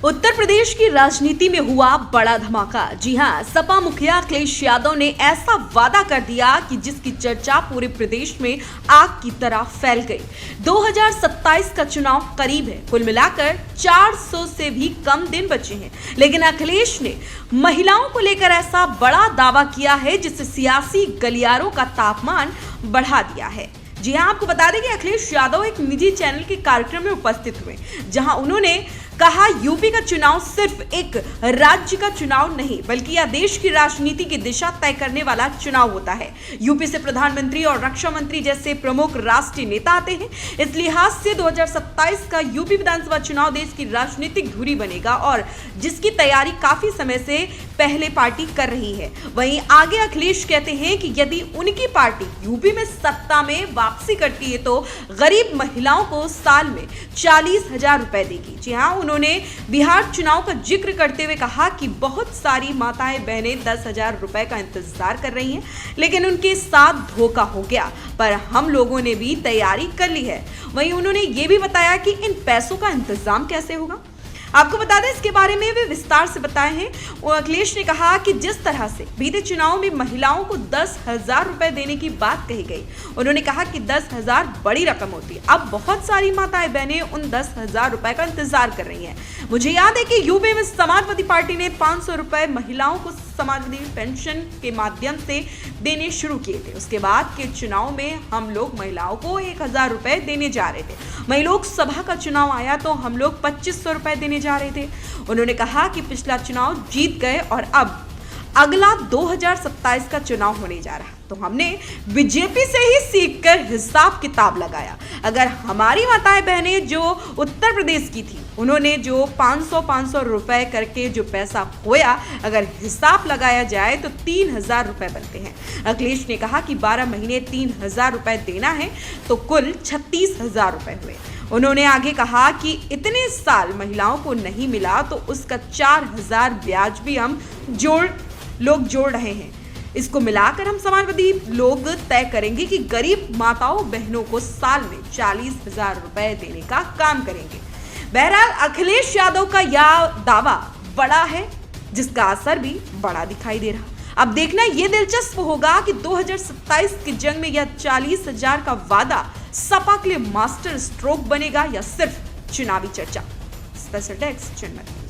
उत्तर प्रदेश की राजनीति में हुआ बड़ा धमाका। जी हां, सपा मुखिया अखिलेश यादव ने ऐसा वादा कर दिया कि जिसकी चर्चा पूरे प्रदेश में आग की तरह फैल गई। 2027 का चुनाव करीब है। कुल मिलाकर 400 से भी कम दिन बचे हैं, लेकिन अखिलेश ने महिलाओं को लेकर ऐसा बड़ा दावा किया है जिससे सियासी गलियारों का तापमान बढ़ा दिया है। जी हां, आपको बता दें कि अखिलेश यादव एक निजी चैनल के कार्यक्रम में उपस्थित हुए, जहां उन्होंने कहा यूपी का चुनाव सिर्फ एक राज्य का चुनाव नहीं बल्कि यह देश की राजनीति की दिशा तय करने वाला चुनाव होता है। यूपी से प्रधानमंत्री और रक्षा मंत्री जैसे प्रमुख राष्ट्रीय नेता आते हैं। इस लिहाज से 2027 का यूपी विधानसभा चुनाव देश की राजनीतिक धुरी बनेगा और जिसकी तैयारी काफी समय से पहले पार्टी कर रही है। वहीं आगे अखिलेश कहते हैं कि यदि उनकी पार्टी यूपी में सत्ता में वापसी करती है तो गरीब महिलाओं को साल में 40,000 रुपए देगी। जी हाँ, उन्होंने बिहार चुनाव का जिक्र करते हुए कहा कि बहुत सारी माताएं बहनें 10,000 रुपए का इंतजार कर रही हैं, लेकिन उनके साथ धोखा हो गया, पर हम लोगों ने भी तैयारी कर ली है। वहीं उन्होंने ये भी बताया कि इन पैसों का इंतजाम कैसे होगा। आपको बता दें, इसके बारे में वे विस्तार से बताए हैं। अखिलेश ने कहा कि जिस तरह से बीते चुनाव में महिलाओं को 10,000 रुपए देने की बात कही गई, उन्होंने कहा कि 10,000 बड़ी रकम होती है। अब बहुत सारी माताएं बहनें उन 10,000 रुपए का इंतजार कर रही हैं। मुझे याद है कि यूपी में समाजवादी पार्टी ने 500 रुपए महिलाओं को समाजवादी पेंशन के माध्यम से देने शुरू किए थे। उसके बाद के चुनाव में हम लोग महिलाओं को 1,000 रुपए देने जा रहे थे। वहीं लोकसभा का चुनाव आया तो हम लोग 2,500 रुपए देने जा रहे थे। उन्होंने कहा कि पिछला चुनाव जीत गए और अब अगला 2027 का चुनाव होने जा रहा, तो हमने बीजेपी से ही सीखकर हिसाब किताब लगाया। अगर हमारी माताएं बहनें जो उत्तर प्रदेश की थी, उन्होंने जो 500 रुपए करके जो पैसा खोया, अगर हिसाब लगाया जाए तो 3,000 रुपए बनते हैं। अखिलेश ने कहा कि 12 महीने 3,000 रुपए देना है तो कुल 36,000 रुपए हुए। उन्होंने आगे कहा कि इतने साल महिलाओं को नहीं मिला तो उसका 4,000 ब्याज भी हम जोड़ रहे हैं। इसको मिलाकर हम समाजवादी लोग तय करेंगे कि गरीब माताओं बहनों को साल में 40,000 रुपए देने का काम करेंगे। बहरहाल अखिलेश यादव का यह दावा बड़ा है, जिसका असर भी बड़ा दिखाई दे रहा। अब देखना ये दिलचस्प होगा कि 2027 की जंग में यह 40,000 का वादा सपा के लिए मास्टर स्ट्रोक बनेगा या सिर्फ चुनावी चर्चा। स्पेशल डेस्क चिन्मय।